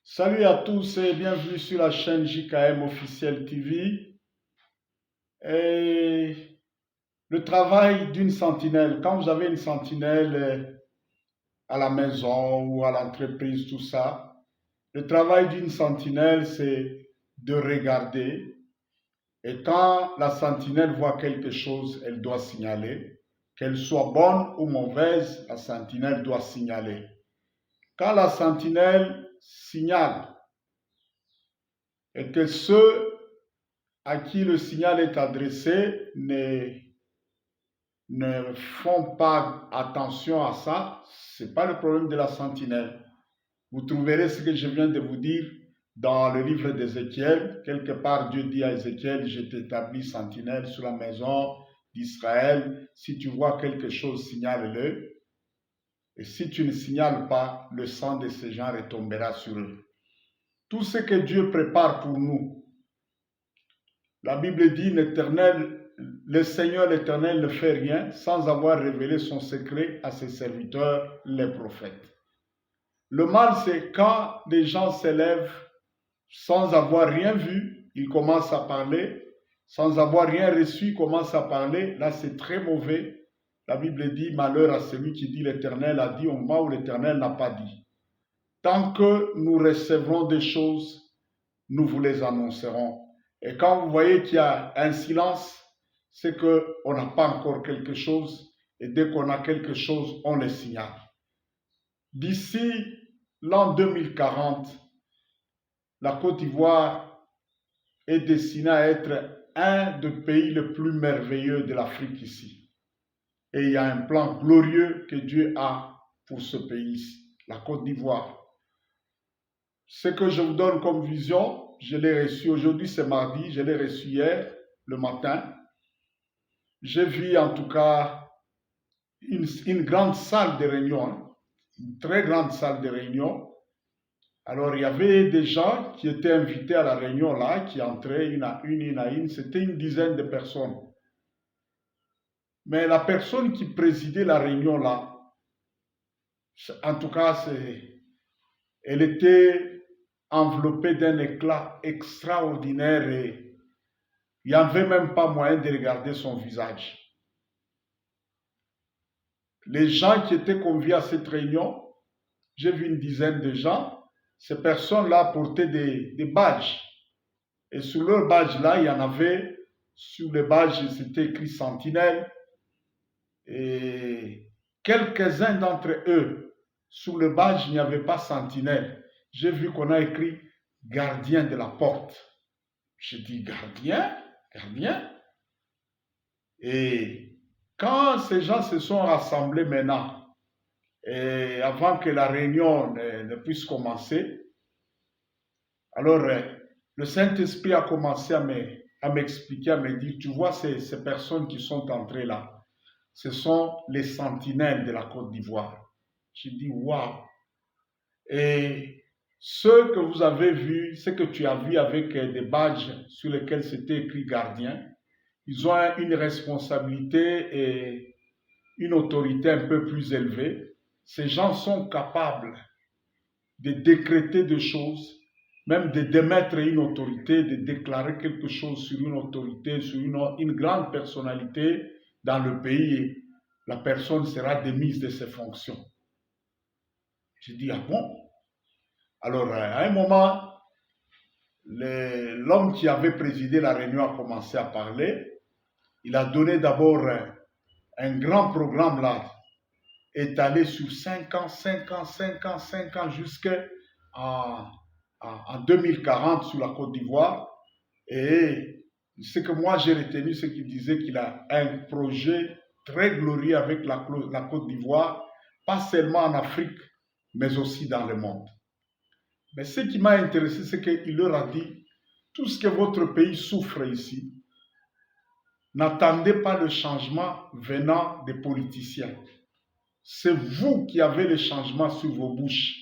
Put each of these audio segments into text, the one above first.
Salut à tous et bienvenue sur la chaîne JKM Officiel TV. Et le travail d'une sentinelle, quand vous avez une sentinelle à la maison ou à l'entreprise, tout ça, le travail d'une sentinelle, c'est de regarder. Et quand la sentinelle voit quelque chose, elle doit signaler. Qu'elle soit bonne ou mauvaise, la sentinelle doit signaler. Quand la sentinelle signale et que ceux à qui le signal est adressé ne font pas attention à ça, ce n'est pas le problème de la sentinelle. Vous trouverez ce que je viens de vous dire dans le livre d'Ézéchiel. Quelque part, Dieu dit à Ézéchiel, je t'établis sentinelle sur la maison d'Israël. Si tu vois quelque chose, signale-le. Et si tu ne signales pas, le sang de ces gens retombera sur eux. Tout ce que Dieu prépare pour nous, la Bible dit, le Seigneur l'Éternel ne fait rien sans avoir révélé son secret à ses serviteurs, les prophètes. Le mal, c'est quand les gens s'élèvent sans avoir rien vu, ils commencent à parler, sans avoir rien reçu, ils commencent à parler. Là, c'est très mauvais. La Bible dit, malheur à celui qui dit l'Éternel a dit au moment où l'Éternel n'a pas dit. Tant que nous recevrons des choses, nous vous les annoncerons. Et quand vous voyez qu'il y a un silence, c'est qu'on n'a pas encore quelque chose. Et dès qu'on a quelque chose, on le signale. D'ici l'an 2040, la Côte d'Ivoire est destinée à être un des pays les plus merveilleux de l'Afrique ici. Et il y a un plan glorieux que Dieu a pour ce pays, la Côte d'Ivoire. Ce que je vous donne comme vision, je l'ai reçu aujourd'hui, c'est mardi, je l'ai reçu hier, le matin. J'ai vu en tout cas une grande salle de réunion, une très grande salle de réunion. Alors il y avait des gens qui étaient invités à la réunion là, qui entraient une à une, c'était une dizaine de personnes. Mais la personne qui présidait la réunion là, en tout cas, elle était enveloppée d'un éclat extraordinaire et il n'y avait même pas moyen de regarder son visage. Les gens qui étaient conviés à cette réunion, j'ai vu une dizaine de gens, ces personnes-là portaient des badges. Et sur leur badge-là, il y en avait, sur les badges, c'était écrit Sentinelle. Et quelques-uns d'entre eux, sur le badge, il n'y avait pas Sentinelle. J'ai vu qu'on a écrit gardien de la porte. J'ai dit gardien? Gardien? Et quand ces gens se sont rassemblés maintenant, et avant que la réunion ne puisse commencer, alors le Saint-Esprit a commencé à m'expliquer, à me dire, tu vois ces personnes qui sont entrées là, ce sont les sentinelles de la Côte d'Ivoire. J'ai dit, waouh! Et ceux que vous avez vus, ce que tu as vu avec des badges sur lesquels c'était écrit gardien, ils ont une responsabilité et une autorité un peu plus élevée. Ces gens sont capables de décréter des choses, même de démettre une autorité, de déclarer quelque chose sur une autorité, sur une grande personnalité dans le pays, et la personne sera démise de ses fonctions. J'ai dit, ah bon? Alors, à un moment, l'homme qui avait présidé la réunion a commencé à parler. Il a donné d'abord un grand programme là, étalé sur 5 ans, 5 ans, 5 ans, 5 ans, jusqu'en 2040 sur la Côte d'Ivoire. Et ce que moi j'ai retenu, c'est qu'il disait qu'il a un projet très glorieux avec la Côte d'Ivoire, pas seulement en Afrique, mais aussi dans le monde. Mais ce qui m'a intéressé, c'est qu'il leur a dit, tout ce que votre pays souffre ici, n'attendez pas le changement venant des politiciens. C'est vous qui avez le changement sur vos bouches.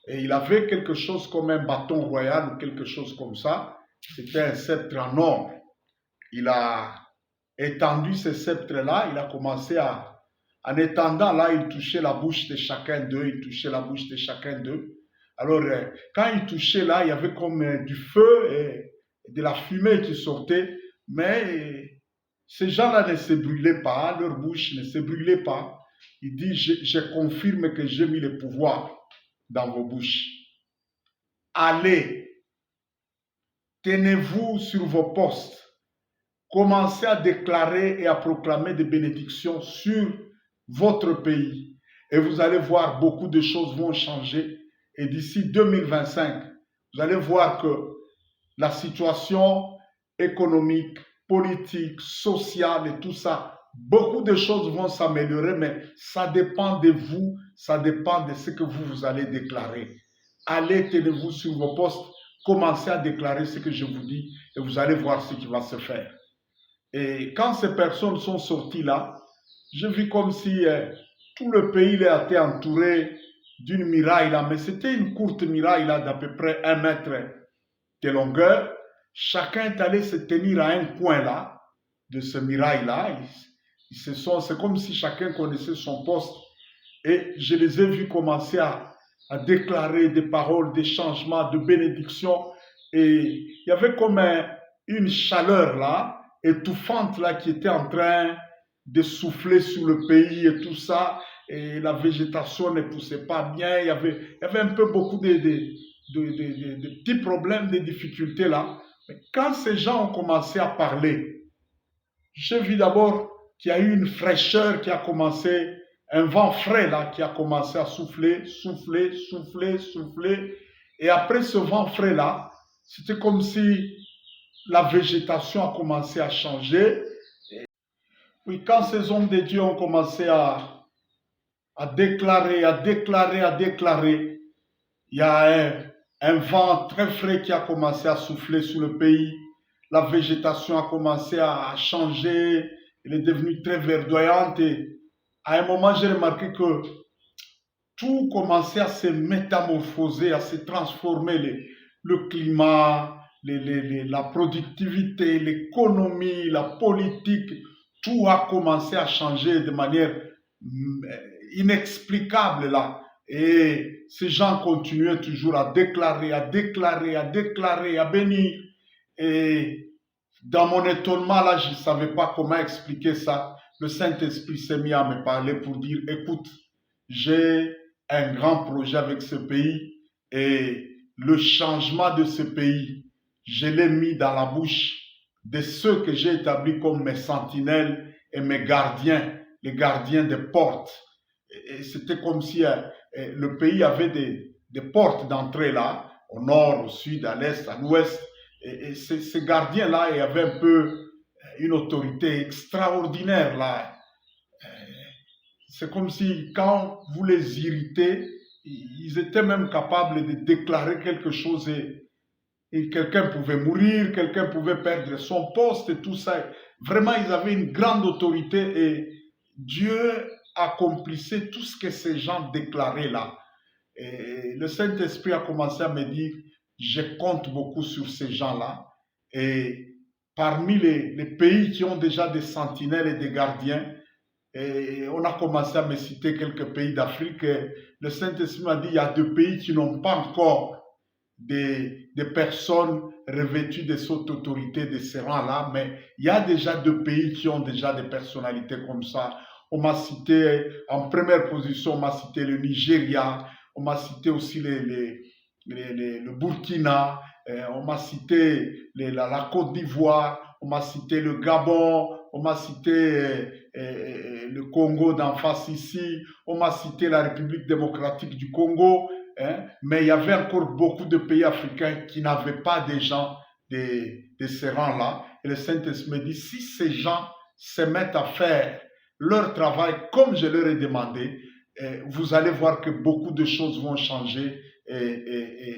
Et il avait quelque chose comme un bâton royal ou quelque chose comme ça. C'était un sceptre en or. Il a étendu ce sceptre-là. Il a commencé en étendant là, il touchait la bouche de chacun d'eux. Il touchait la bouche de chacun d'eux. Alors, quand ils touchaient là, il y avait comme du feu et de la fumée qui sortait, mais ces gens-là ne se brûlaient pas, leur bouche ne se brûlait pas. Il dit, je confirme que j'ai mis le pouvoir dans vos bouches. Allez, tenez-vous sur vos postes. Commencez à déclarer et à proclamer des bénédictions sur votre pays. Et vous allez voir, beaucoup de choses vont changer. Et d'ici 2025, vous allez voir que la situation économique, politique, sociale et tout ça, beaucoup de choses vont s'améliorer, mais ça dépend de vous, ça dépend de ce que vous allez déclarer. Allez, tenez-vous sur vos postes, commencez à déclarer ce que je vous dis et vous allez voir ce qui va se faire. Et quand ces personnes sont sorties là, je vis comme si tout le pays a été entouré d'une muraille là, mais c'était une courte muraille là d'à peu près 1 mètre de longueur. Chacun est allé se tenir à un coin là, de ce muraille là. C'est comme si chacun connaissait son poste. Et je les ai vus commencer à déclarer des paroles, des changements, de bénédictions. Et il y avait comme une chaleur là, étouffante là, qui était en train de souffler sur le pays et tout ça. Et la végétation ne poussait pas bien. Il y avait un peu beaucoup de petits problèmes, de difficultés là. Mais quand ces gens ont commencé à parler, j'ai vu d'abord qu'il y a eu une fraîcheur qui a commencé, un vent frais là qui a commencé à souffler, souffler, souffler, souffler. Et après ce vent frais là, c'était comme si la végétation a commencé à changer. Et oui, quand ces hommes de Dieu ont commencé à déclarer, il y a un vent très frais qui a commencé à souffler sur le pays. La végétation a commencé à changer. Elle est devenue très verdoyante. Et à un moment, j'ai remarqué que tout commençait à se métamorphoser, à se transformer. Le climat, la productivité, l'économie, la politique, tout a commencé à changer de manière inexplicable là. Et ces gens continuaient toujours à déclarer, à bénir. Et dans mon étonnement là, je ne savais pas comment expliquer ça. Le Saint-Esprit s'est mis à me parler pour dire, écoute, j'ai un grand projet avec ce pays et le changement de ce pays, je l'ai mis dans la bouche de ceux que j'ai établis comme mes sentinelles et mes gardiens, les gardiens des portes. Et c'était comme si le pays avait des portes d'entrée là, au nord, au sud, à l'est, à l'ouest. Et ces gardiens-là avaient un peu une autorité extraordinaire là. C'est comme si quand vous les irritez, ils étaient même capables de déclarer quelque chose et quelqu'un pouvait mourir, quelqu'un pouvait perdre son poste et tout ça. Vraiment, ils avaient une grande autorité et Dieu accomplissait tout ce que ces gens déclaraient là. Et le Saint-Esprit a commencé à me dire, je compte beaucoup sur ces gens-là. Et parmi les pays qui ont déjà des sentinelles et des gardiens, et on a commencé à me citer quelques pays d'Afrique. Le Saint-Esprit m'a dit, il y a 2 pays qui n'ont pas encore des personnes revêtues de cette autorité, de ces rangs-là, mais il y a déjà 2 pays qui ont déjà des personnalités comme ça. On m'a cité, en première position, on m'a cité le Nigeria, on m'a cité aussi le Burkina, on m'a cité la Côte d'Ivoire, on m'a cité le Gabon, on m'a cité le Congo d'en face ici, on m'a cité la République démocratique du Congo, hein, mais il y avait encore beaucoup de pays africains qui n'avaient pas des gens de ces rangs-là. Et le Saint-Esprit me dit, si ces gens se mettent à faire leur travail comme je leur ai demandé, vous allez voir que beaucoup de choses vont changer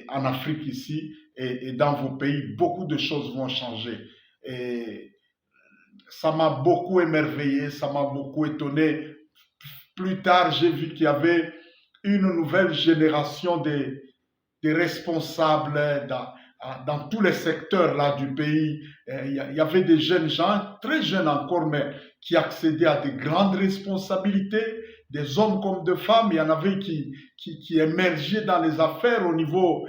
en Afrique ici et dans vos pays, beaucoup de choses vont changer. Et ça m'a beaucoup émerveillé, ça m'a beaucoup étonné. Plus tard, j'ai vu qu'il y avait une nouvelle génération de responsables dans tous les secteurs là, du pays. Il y avait des jeunes gens, très jeunes encore, mais qui accédaient à de grandes responsabilités, des hommes comme des femmes. Il y en avait qui émergeaient dans les affaires au niveau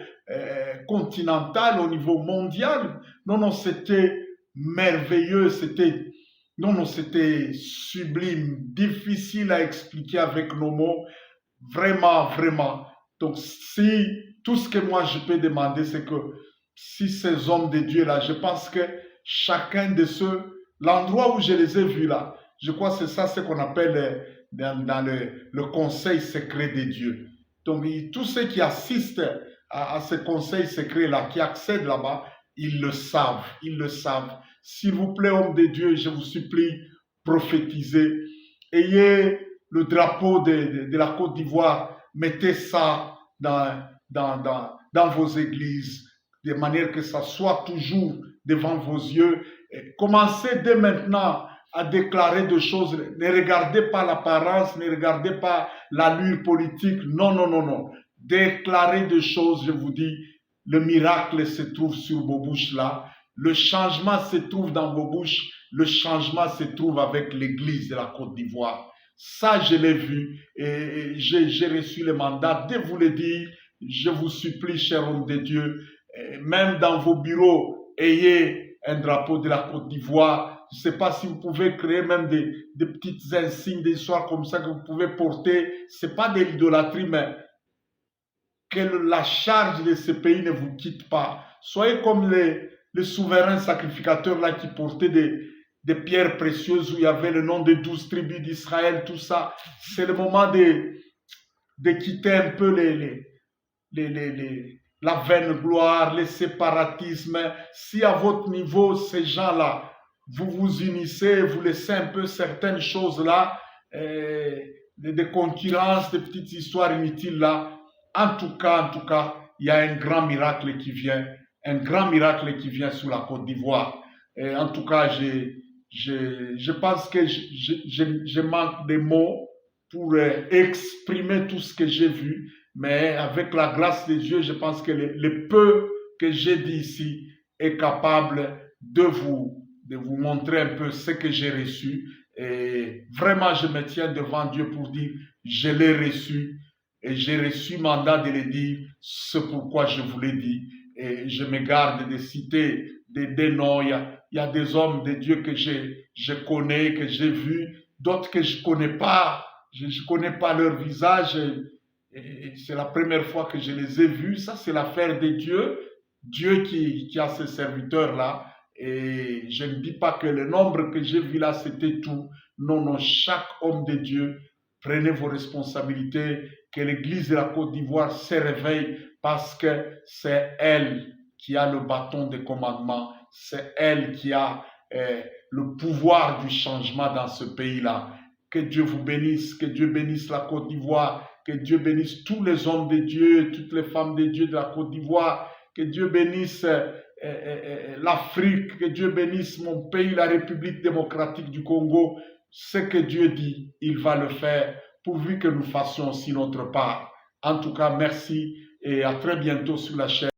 continental, au niveau mondial. Non, non, c'était merveilleux, c'était sublime, difficile à expliquer avec nos mots, vraiment, vraiment. Donc, si tout ce que moi je peux demander, c'est que si ces hommes de Dieu là, je pense que chacun de ceux, l'endroit où je les ai vus là, je crois que c'est ça ce qu'on appelle dans le conseil secret de Dieu. Donc, tous ceux qui assistent à ce conseil secret là, qui accèdent là-bas, ils le savent, ils le savent. S'il vous plaît, hommes de Dieu, je vous supplie, prophétisez. Ayez le drapeau de la Côte d'Ivoire, mettez ça dans vos églises, de manière que ça soit toujours devant vos yeux. Et commencez dès maintenant à déclarer des choses. Ne regardez pas l'apparence, ne regardez pas l'allure politique. Non, non, non, non. Déclarez des choses, je vous dis. Le miracle se trouve sur vos bouches là. Le changement se trouve dans vos bouches. Le changement se trouve avec l'église de la Côte d'Ivoire. Ça, je l'ai vu et j'ai reçu le mandat de vous le dire. Je vous supplie, chers hommes de Dieu, même dans vos bureaux, ayez un drapeau de la Côte d'Ivoire. Je ne sais pas si vous pouvez créer même des petites insignes, des histoires comme ça que vous pouvez porter. Ce n'est pas de l'idolâtrie, mais que la charge de ce pays ne vous quitte pas. Soyez comme les souverains sacrificateurs là qui portaient des pierres précieuses où il y avait le nom des 12 tribus d'Israël, tout ça. C'est le moment de quitter un peu la vaine gloire, les séparatismes. Si à votre niveau, ces gens-là, vous vous unissez, vous laissez un peu certaines choses-là, des concurrences, des petites histoires inutiles là, en tout cas, il y a un grand miracle qui vient, sur la Côte d'Ivoire. Et en tout cas, je pense que je manque des mots pour exprimer tout ce que j'ai vu, mais avec la grâce de Dieu, je pense que le peu que j'ai dit ici est capable de vous montrer un peu ce que j'ai reçu. Et vraiment, je me tiens devant Dieu pour dire, je l'ai reçu et j'ai reçu mandat de le dire, c'est pourquoi je vous l'ai dit. Et je me garde de citer des noms. Il y a des hommes de Dieu que je connais, que j'ai vus, d'autres que je ne connais pas. Je ne connais pas leur visage. Et c'est la première fois que je les ai vus. Ça, c'est l'affaire de Dieu. Dieu qui a ses serviteurs-là. Et je ne dis pas que le nombre que j'ai vu là, c'était tout. Non, non, chaque homme de Dieu, prenez vos responsabilités, que l'Église de la Côte d'Ivoire se réveille parce que c'est elle qui a le bâton de commandement, c'est elle qui a le pouvoir du changement dans ce pays-là. Que Dieu vous bénisse, que Dieu bénisse la Côte d'Ivoire, que Dieu bénisse tous les hommes de Dieu, toutes les femmes de Dieu de la Côte d'Ivoire, que Dieu bénisse l'Afrique, que Dieu bénisse mon pays, la République démocratique du Congo. Ce que Dieu dit, il va le faire, pourvu que nous fassions aussi notre part. En tout cas, merci et à très bientôt sur la chaîne.